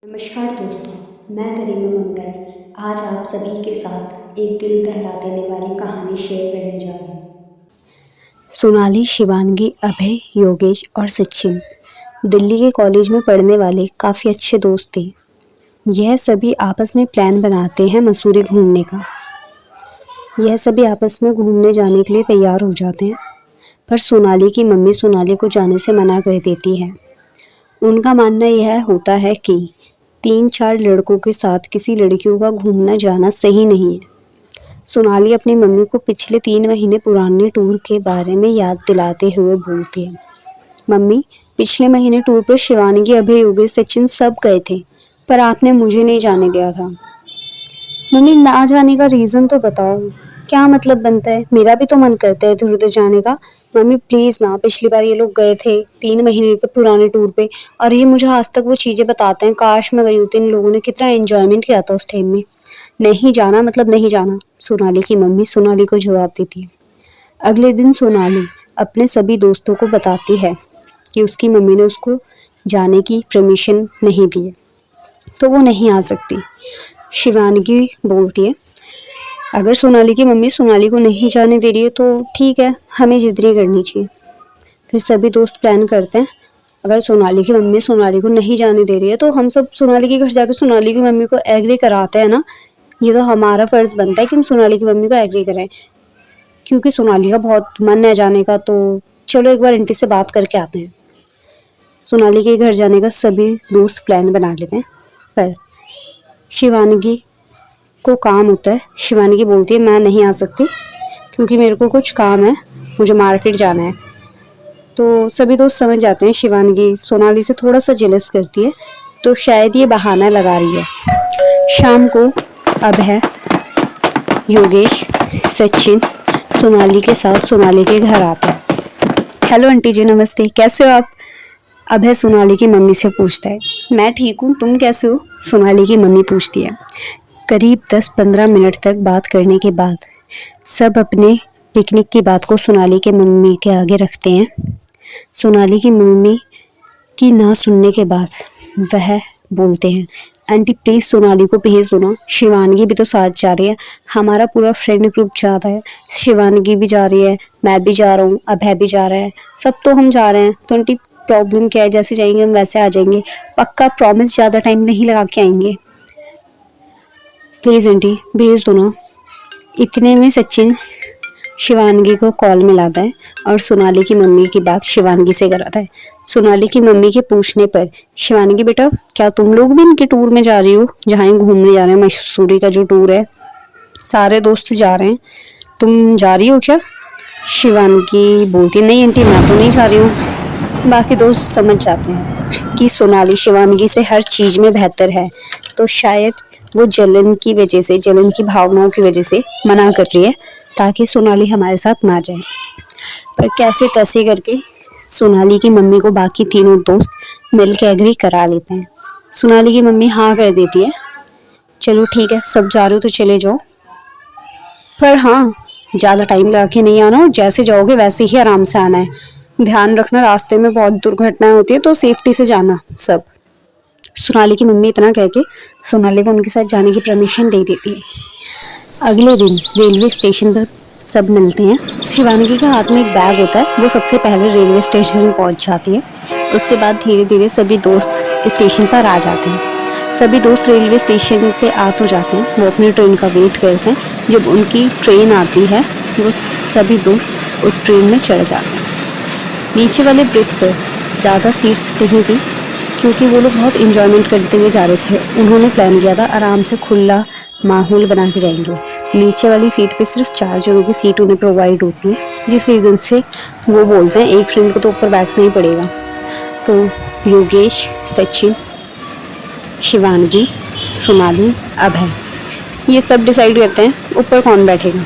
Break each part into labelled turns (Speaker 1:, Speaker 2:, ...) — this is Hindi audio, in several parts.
Speaker 1: नमस्कार दोस्तों, मैं गरिमा मंगल आज आप सभी के साथ एक दिल दहला देने वाली कहानी शेयर करने जा रही हूँ। सोनाली, शिवांगी, अभय, योगेश और सचिन दिल्ली के कॉलेज में पढ़ने वाले काफ़ी अच्छे दोस्त थे। यह सभी आपस में प्लान बनाते हैं मसूरी घूमने का। यह सभी आपस में घूमने जाने के लिए तैयार हो जाते हैं, पर सोनाली की मम्मी सोनाली को जाने से मना कर देती है। उनका मानना यह होता है कि 3-4 लड़कों के साथ किसी लड़कियों का घूमना जाना सही नहीं है। सोनाली अपनी मम्मी को पिछले 3 महीने पुराने टूर के बारे में याद दिलाते हुए बोलती है, मम्मी, पिछले महीने टूर पर शिवांगी, अभय, योगेश, सचिन सब गए थे, पर आपने मुझे नहीं जाने दिया था। मम्मी, ना जाने का रीज़न तो बताओ, क्या मतलब बनता है? मेरा भी तो मन करता है इधर उधर जाने का। मम्मी प्लीज़ ना, पिछली बार ये लोग गए थे 3 महीने के पुराने टूर पे, और ये मुझे आज तक वो चीज़ें बताते हैं। काश मैं गई होती, इन लोगों ने कितना एंजॉयमेंट किया था उस टाइम में। नहीं जाना मतलब नहीं जाना, सोनाली की मम्मी सोनाली को जवाब देती है। अगले दिन सोनाली अपने सभी दोस्तों को बताती है कि उसकी मम्मी ने उसको जाने की परमिशन नहीं दी है, तो वो नहीं आ सकती। शिवांगी बोलती है, अगर सोनाली की मम्मी सोनाली को नहीं जाने दे रही है तो ठीक है, हमें जिद नहीं करनी चाहिए। फिर सभी दोस्त प्लान करते हैं, अगर सोनाली की मम्मी सोनाली को नहीं जाने दे रही है तो हम सब सोनाली के घर जाकर सोनाली की मम्मी को एग्री कराते हैं ना। ये तो हमारा फ़र्ज़ बनता है कि हम सोनाली की मम्मी को एग्री कराएं, क्योंकि सोनाली का बहुत मन है जाने का। तो चलो एक बार आंटी से बात करके आते हैं। सोनाली के घर जाने का सभी दोस्त प्लान बना लेते हैं, पर शिवांगी को काम होता है। शिवांगी बोलती है, मैं नहीं आ सकती क्योंकि मेरे को कुछ काम है, मुझे मार्केट जाना है। तो सभी दोस्त समझ जाते हैं शिवांगी सोनाली से थोड़ा सा जेलस करती है, तो शायद ये बहाना लगा रही है। शाम को अभय, योगेश, सचिन सोनाली के साथ सोनाली के घर आते हैं। हेलो आंटी जी, नमस्ते, कैसे हो आप? अभय सोनाली की मम्मी से पूछता है। मैं ठीक हूँ, तुम कैसे हो? सोनाली की मम्मी पूछती है। करीब 10-15 मिनट तक बात करने के बाद सब अपने पिकनिक की बात को सोनाली के मम्मी के आगे रखते हैं। सोनाली की मम्मी की ना सुनने के बाद वह बोलते हैं, आंटी प्लीज़ सोनाली को भेज दो ना, शिवांगी भी तो साथ जा रही है, हमारा पूरा फ्रेंड ग्रुप जा रहा है, शिवांगी भी जा रही है, मैं भी जा रहा हूँ, अभय भी जा रहा है, सब तो हम जा रहे हैं। तो आंटी प्रॉब्लम क्या है? जैसे जाएंगे हम वैसे आ जाएंगे, पक्का प्रॉमिस, ज़्यादा टाइम नहीं लगा के आएंगे, प्लीज़ आंटी भेज दो ना। इतने में सचिन शिवांगी को कॉल मिलाता है और सोनाली की मम्मी की बात शिवांगी से कराता है। सोनाली की मम्मी के पूछने पर शिवांगी, बेटा क्या तुम लोग भी इनके टूर में जा रही हो, जहाँ घूमने जा रहे हैं, मसूरी का जो टूर है, सारे दोस्त जा रहे हैं, तुम जा रही हो क्या? शिवांगी बोलती है, नहीं आंटी, मैं तो नहीं जा रही हूँ। बाकी दोस्त समझ जाते हैं कि सोनाली शिवांगी से हर चीज़ में बेहतर है, तो शायद वो जलन की वजह से, जलन की भावनाओं की वजह से मना कर रही है ताकि सोनाली हमारे साथ ना जाए। पर कैसे तैसे करके सोनाली की मम्मी को बाकी तीनों दोस्त मिल के एग्री करा लेते हैं। सोनाली की मम्मी हाँ कर देती है, चलो ठीक है, सब जा रहे हो तो चले जाओ, पर हाँ ज़्यादा टाइम लगा के नहीं आना, और जैसे जाओगे वैसे ही आराम से आना है। ध्यान रखना, रास्ते में बहुत दुर्घटनाएं होती है, तो सेफ्टी से जाना सब। सोनाली की मम्मी इतना कह के सोनाली को उनके साथ जाने की परमिशन दे देती है। अगले दिन रेलवे स्टेशन पर सब मिलते हैं। शिवांगी के हाथ में एक बैग होता है, वो सबसे पहले रेलवे स्टेशन पहुंच जाती है। उसके बाद धीरे धीरे सभी दोस्त स्टेशन पर आ जाते हैं। सभी दोस्त रेलवे स्टेशन पे आ तो जाते हैं, वो अपनी ट्रेन का वेट करते हैं। जब उनकी ट्रेन आती है वो सभी दोस्त उस ट्रेन में चढ़ जाते हैं। नीचे वाले ब्रेथ पर ज़्यादा सीट नहीं थी क्योंकि वो लोग बहुत इंजॉयमेंट करते हुए जा रहे थे। उन्होंने प्लान किया था आराम से खुला माहौल बना के जाएंगे। नीचे वाली सीट पे सिर्फ 4 जनों की सीट उन्हें प्रोवाइड होती है, जिस रीज़न से वो बोलते हैं एक फ्रेंड को तो ऊपर बैठना ही पड़ेगा। तो योगेश, सचिन, शिवांगी, सोनाली, अभय ये सब डिसाइड करते हैं ऊपर कौन बैठेगा।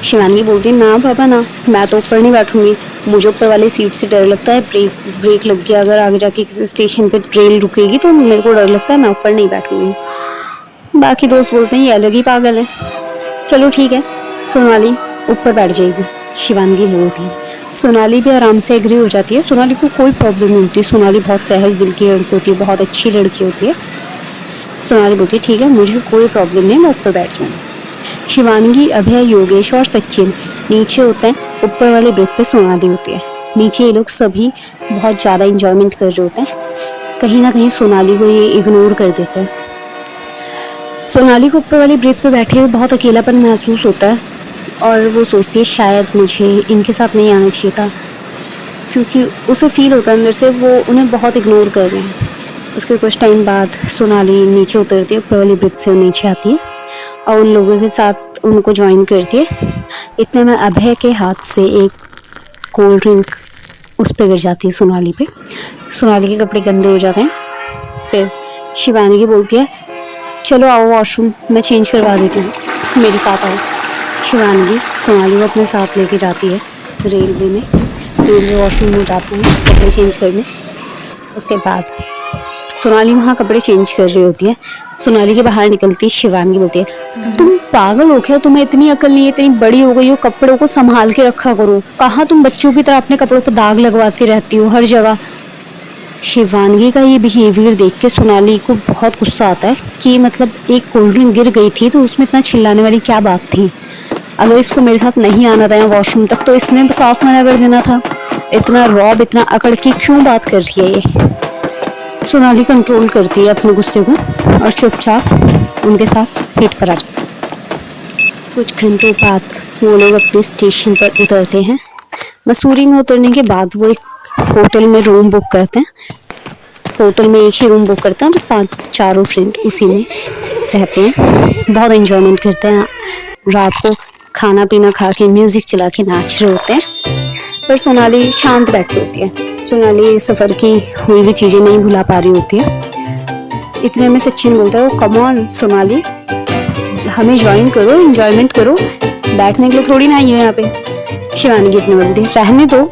Speaker 1: शिवांगी बोलती है, ना पापा ना, मैं तो ऊपर नहीं बैठूंगी, मुझे ऊपर वाली सीट से डर लगता है, ब्रेक लग गया अगर आगे जाके किसी स्टेशन पे ट्रेन रुकेगी तो मेरे को डर लगता है, मैं ऊपर नहीं बैठूंगी। बाकी दोस्त बोलते हैं ये अलग ही पागल है। चलो ठीक है, सोनाली ऊपर बैठ जाएगी। शिवानगी बोलती है। सोनाली भी आराम से एग्री हो जाती है। सोनाली को कोई प्रॉब्लम नहीं होती। सोनाली बहुत सहज दिल की लड़की होती है, बहुत अच्छी लड़की होती है। सोनाली बोलती है ठीक है, मुझे कोई प्रॉब्लम नहीं, मैं ऊपर बैठ जाऊँगी। शिवानगी, अभय, योगेश और सचिन नीचे होते हैं। ऊपर वाले ब्रेथ पे सोनाली होती है। नीचे ये लोग सभी बहुत ज़्यादा इंजॉयमेंट कर रहे होते हैं। कहीं ना कहीं सोनाली को ये इग्नोर कर देते हैं। सोनाली को ऊपर वाली ब्रेथ पे बैठे हुए बहुत अकेलापन महसूस होता है और वो सोचती है शायद मुझे इनके साथ नहीं आना चाहिए था, क्योंकि उसे फील होता है अंदर से वो उन्हें बहुत इग्नोर कर रहे हैं। उसके कुछ टाइम बाद सोनाली नीचे उतरती है, ऊपर वाली ब्रेथ से नीचे आती है और उन लोगों के साथ उनको ज्वाइन करती है। इतने में अभय के हाथ से एक कोल्ड ड्रिंक उस पर गिर जाती है, सोनाली पे। सोनाली के कपड़े गंदे हो जाते हैं। फिर शिवानगी बोलती है चलो आओ वॉशरूम, मैं चेंज करवा देती हूँ, मेरे साथ आओ। शिवानगी सोनाली को अपने साथ लेके जाती है। रेलवे वॉशरूम में जाते हैं कपड़े चेंज करने। उसके बाद सोनाली वहाँ कपड़े चेंज कर रही होती है। सोनाली के बाहर निकलती शिवानगी बोलती है तुम पागल हो क्या, तुम्हें इतनी अकल नहीं है, इतनी बड़ी हो गई हो, कपड़ों को संभाल के रखा करो, कहाँ तुम बच्चों की तरह अपने कपड़ों पर दाग लगवाती रहती हो हर जगह। शिवानगी का ये बिहेवियर देख के सोनाली को बहुत गुस्सा आता है कि मतलब एक कोल्ड ड्रिंक गिर गई थी तो उसमें इतना चिल्लाने वाली क्या बात थी। अगर इसको मेरे साथ नहीं आना था यहाँ वॉशरूम तक तो इसने साफ मना कर देना था। इतना रॉब, इतना अकड़ के क्यों बात कर रही है ये। सोनाली कंट्रोल करती है अपने गुस्से को और चुपचाप उनके साथ सीट पर आ जाती है। कुछ घंटों बाद वो लोग अपने स्टेशन पर उतरते हैं। मसूरी में उतरने के बाद वो एक होटल में रूम बुक करते हैं। होटल में एक ही रूम बुक करते हैं और चारों फ्रेंड उसी में रहते हैं। बहुत एंजॉयमेंट करते हैं। रात को खाना पीना खा के म्यूजिक चला के नाच रहे होते हैं। पर सोनाली शांत बैठी होती है। सोनाली सफ़र की हुई भी चीज़ें नहीं भुला पा रही होती है। इतने में सचिन बोलता है कम ऑन सोनाली, हमें ज्वाइन करो, एंजॉयमेंट करो, बैठने के लिए थोड़ी ना आई हो यहाँ पे। शिवानगी इतने बोलती है रहने दो,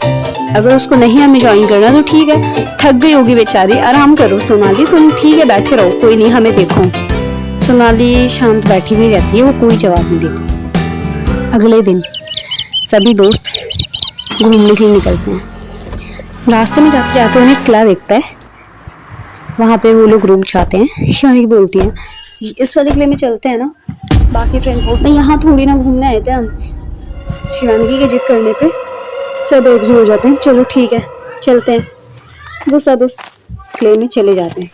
Speaker 1: अगर उसको नहीं हमें ज्वाइन करना तो ठीक है, थक गई होगी बेचारी, आराम करो सोनाली, तुम ठीक है बैठे रहो, कोई नहीं हमें देखो। सोनाली शांत बैठी हुई रहती है, वो कोई जवाब नहीं देती। अगले दिन सभी दोस्त घूमने के लिए निकलते हैं। रास्ते में जाते जाते उन्हें किला दिखता है, वहाँ पे वो लोग रुक जाते हैं। शिवानगी बोलती है इस वाले किले में चलते हैं ना। बाकी फ्रेंड बोलते हैं यहाँ थोड़ी ना घूमने आए थे हम। शिवानगी के जिद करने पे सब एग्री हो जाते हैं, चलो ठीक है चलते हैं। वो सब उस किले में चले जाते हैं।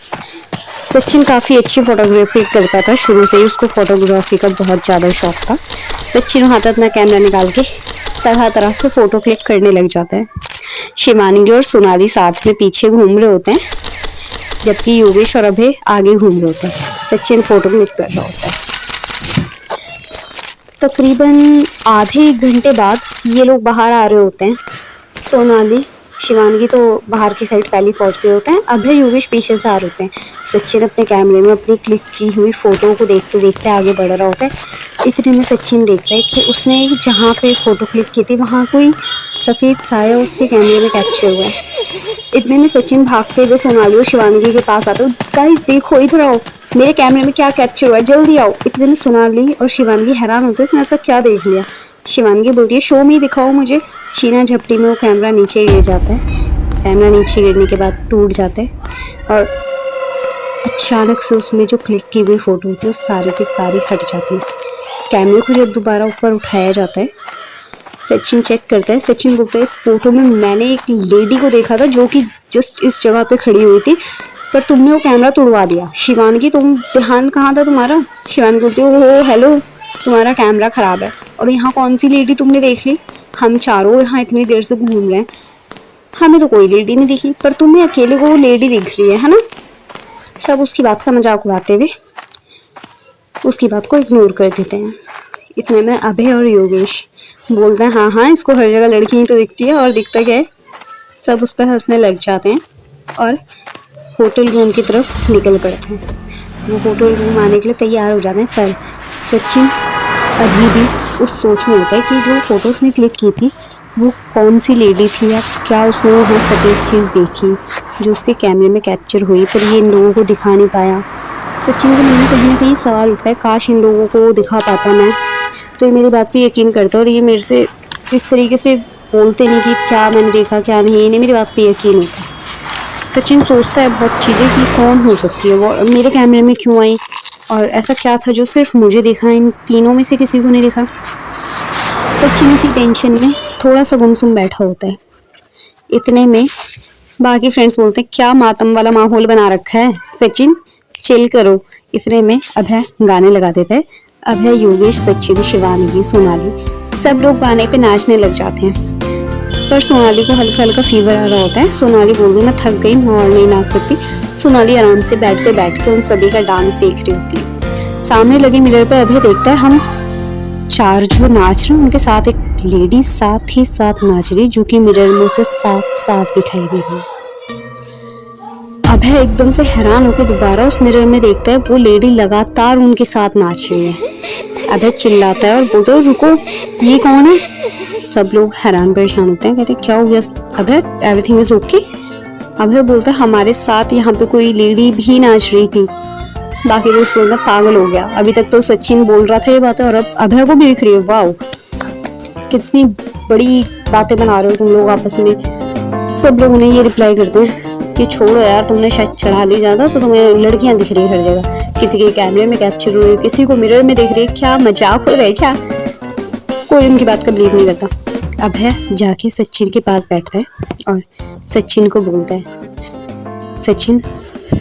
Speaker 1: सचिन काफ़ी अच्छी फोटोग्राफी करता था, शुरू से ही उसको फोटोग्राफी का बहुत ज़्यादा शौक था। सचिन वहाँ पे अपना कैमरा निकाल के तरह तरह से फ़ोटो क्लिक करने लग जाता है। शिवानगी और सोनाली साथ में पीछे घूम रहे होते हैं, जबकि योगेश और अभय आगे घूम रहे होते हैं। सचिन फ़ोटो क्लिक कर रहा होता है। तकरीबन आधे एक घंटे बाद ये लोग बाहर आ रहे होते हैं। सोनाली, शिवानगी तो बाहर की साइड पहले पहुंच गए होते हैं। अभय, योगेश पीछे से आ रहे होते हैं। सचिन अपने कैमरे में अपनी क्लिक की हुई फ़ोटो को देखते देखते आगे बढ़ रहा होता है। इतने में सचिन देखता है कि उसने जहाँ पे फ़ोटो क्लिक की थी वहाँ कोई सफ़ेद साया उसके कैमरे में कैप्चर हुआ है। इतने में सचिन भागते हुए सोनाली और शिवानगी के पास आता है। गाइस देखो, इधर आओ, मेरे कैमरे में क्या कैप्चर हुआ है, जल्दी आओ। इतने में सोनाली और शिवानगी हैरान होते हैं इसने ऐसा क्या देख लिया। शिवानगी बोलती है शो में दिखाओ मुझे। छीना झपटी में वो कैमरा नीचे गिर जाता है। कैमरा नीचे गिरने के बाद टूट जाता है और अचानक से उसमें जो क्लिक की हुई फ़ोटो होती है वो सारी की सारी हट जाती है। कैमरे को जब दोबारा ऊपर उठाया जाता है, सचिन चेक करता है। सचिन बोलता है इस फोटो में मैंने एक लेडी को देखा था जो कि जस्ट इस जगह पे खड़ी हुई थी, पर तुमने वो कैमरा तोड़वा दिया। शिवानगी तुम ध्यान कहाँ था तुम्हारा। शिवानगी बोलती है ओहो हेलो, तुम्हारा कैमरा ख़राब है। और यहाँ कौन सी लेडी तुमने देख ली, हम चारों यहाँ इतनी देर से घूम रहे हैं, हमें तो कोई लेडी नहीं दिखी, पर तुम्हें अकेले को वो लेडी दिख रही है ना। सब उसकी बात का मजाक उड़ाते हुए उसकी बात को इग्नोर कर देते हैं। इतने में अभय और योगेश बोलते हैं हाँ हाँ इसको हर जगह लड़की ही तो दिखती है, और दिखता क्या है। सब उस पर हंसने लग जाते हैं और होटल रूम की तरफ निकल पड़ते हैं। वो होटल रूम आने के लिए तैयार हो जाते हैं, पर सचिन अभी भी उस सोच में होता है कि जो फ़ोटो उसने क्लिक की थी वो कौन सी लेडी थी या क्या उसने वो सफ़ेद चीज़ देखी जो उसके कैमरे में कैप्चर हुई, पर ये इन लोगों को दिखा नहीं पाया। सचिन के मन में कहीं ना कहीं सवाल उठता है काश इन लोगों को दिखा पाता मैं, तो ये मेरी बात पे यकीन करता और ये मेरे से इस तरीके से बोलते नहीं कि क्या मैंने देखा क्या नहीं, इन्हें मेरी बात पे यकीन होता है। सचिन सोचता है बहुत चीज़ें कि कौन हो सकती है वो, मेरे कैमरे में क्यों आई, और ऐसा क्या था जो सिर्फ मुझे देखा, इन तीनों में से किसी को नहीं देखा। सचिन इसी टेंशन में थोड़ा सा गुमसुम बैठा होता है। इतने में बाकी फ्रेंड्स बोलते हैं क्या मातम वाला माहौल बना रखा है सचिन, चिल करो। इतने में अभय गाने लगा देता है। अभय, योगेश, सचिन, शिवानगी, सोनाली सब लोग गाने पे नाचने लग जाते हैं। पर सोनाली को हल्का हल्का फीवर आ रहा होता है। सोनाली बोलती है मैं थक गई हूँ और नहीं नाच सकती। सोनाली आराम से बेड पे बैठ के उन सभी का डांस देख रही होती है। सामने लगे मिरर पे अभय देखता है हम चार जो नाच रहे हैं उनके साथ एक लेडी साथ ही साथ नाच रही, जो कि मिरर में उसे साफ साफ दिखाई दे रही है। अभय एकदम से हैरान होकर दोबारा उस मिरर में देखता है, वो लेडी लगातार उनके साथ नाच रही है। अभय चिल्लाता है और बोलता है रुको, ये कौन है? सब लोग हैरान परेशान होते हैं, कहते क्या हो गया अभय, एवरीथिंग इज ओके? अभय बोलता है हमारे साथ यहाँ पे कोई लेडी भी नाच रही थी। बाकी दोस्त बोलते हैं पागल हो गया, अभी तक तो सचिन बोल रहा था ये बातें और अब अभय को भी दिख रही है। वाओ, कितनी बड़ी बातें बना रहे हो तुम लोग आपस में। सब लोग उन्हें ये रिप्लाई करते हैं कि छोड़ो यार, तुमने शायद चढ़ा ली ज्यादा, तो तुम्हें लड़कियां दिख रही है हर जगह, किसी के कैमरे में कैप्चर हो रही है, किसी को मिरर में दिख रही है, क्या मजाक हो रहा है क्या? कोई उनकी बात का बिलीव नहीं करता। अभय जाके सचिन के पास बैठता है और सचिन को बोलता है सचिन,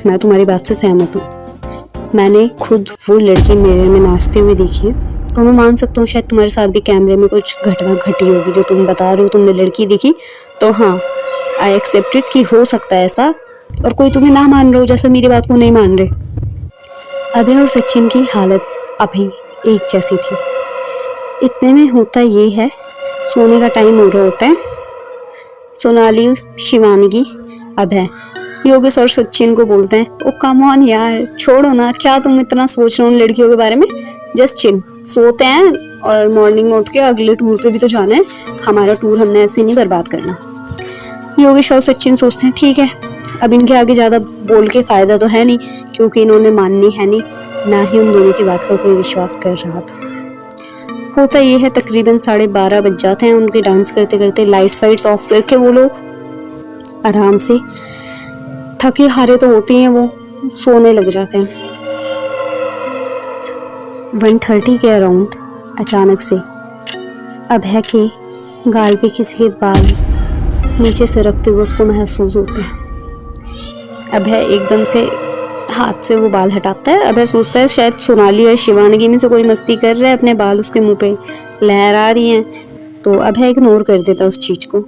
Speaker 1: मैं तुम्हारी बात से सहमत हूँ। मैंने खुद वो लड़की मिरर में नाचते हुए देखी है, तो मैं मान सकता हूँ शायद तुम्हारे साथ भी कैमरे में कुछ घटना घटी होगी जो तुम बता रहे हो तुमने लड़की देखी। तो हाँ, आई एक्सेप्टेड कि हो सकता है ऐसा, और कोई तुम्हें ना मान रहे हो जैसे मेरी बात को नहीं मान रहे। अभय और सचिन की हालत अभी एक जैसी थी। इतने में होता ये है, सोने का टाइम हो रहा होता है। सोनाली, शिवानगी, अभय योगेश और सचिन को बोलते हैं ओ कम ऑन यार, छोड़ो ना, क्या तुम इतना सोच रहे हो उन लड़कियों के बारे में, जस्ट चिल, सोते हैं और मॉर्निंग में उठ के अगले टूर पे भी तो जाना है, हमारा टूर हमने ऐसे नहीं बर्बाद करना। योगेश और सचिन सोचते हैं ठीक है, अब इनके आगे ज़्यादा बोल के फ़ायदा तो है नहीं, क्योंकि इन्होंने माननी है नहीं, ना ही उन दोनों की बात का कोई विश्वास कर रहा था। होता ये है, तकरीबन 12:30 बज जाते हैं उनके डांस करते करते। लाइट्स वाइट्स ऑफ करके वो लोग आराम से, थके हारे तो होते हैं, वो सोने लग जाते हैं। 1:30 के अराउंड अचानक से अभय के गाल पे किसी के बाल नीचे से रखते हुए उसको महसूस होते हैं। अभय एकदम से हाथ से वो बाल हटाता है। अभय सोचता है शायद सोनाली और शिवानगी में से कोई मस्ती कर रहा है, अपने बाल उसके मुंह पे लहरा रही हैं, तो अभय इग्नोर कर देता उस चीज़ को।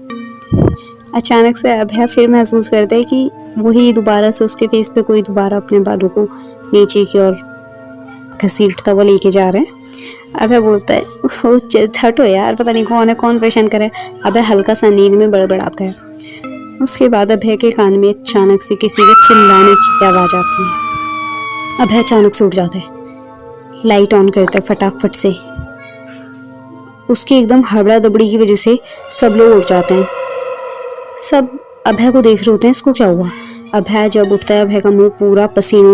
Speaker 1: अचानक से अभय फिर महसूस करता है कि वही दोबारा से उसके फेस पे कोई दोबारा अपने बालों को नीचे की ओर घसीटता हुआ लेके जा रहा है। अभय बोलता है हटो यार, पता नहीं कौन है, कौन परेशान करे। अभय हल्का सा नींद में बड़बड़ाता है। उसके बाद अभय के कान में अचानक से किसी के चिल्लाने की आवाज़ आती है। अभय अचानक से उठ जाता है, लाइट ऑन करता है फटाफट से। उसकी एकदम हड़बड़ा दबड़ी की वजह से सब लोग उठ जाते हैं। सब अभय को देख रहे होते हैं इसको क्या हुआ। अभय जब उठता है, अभय का मुंह पूरा पसीने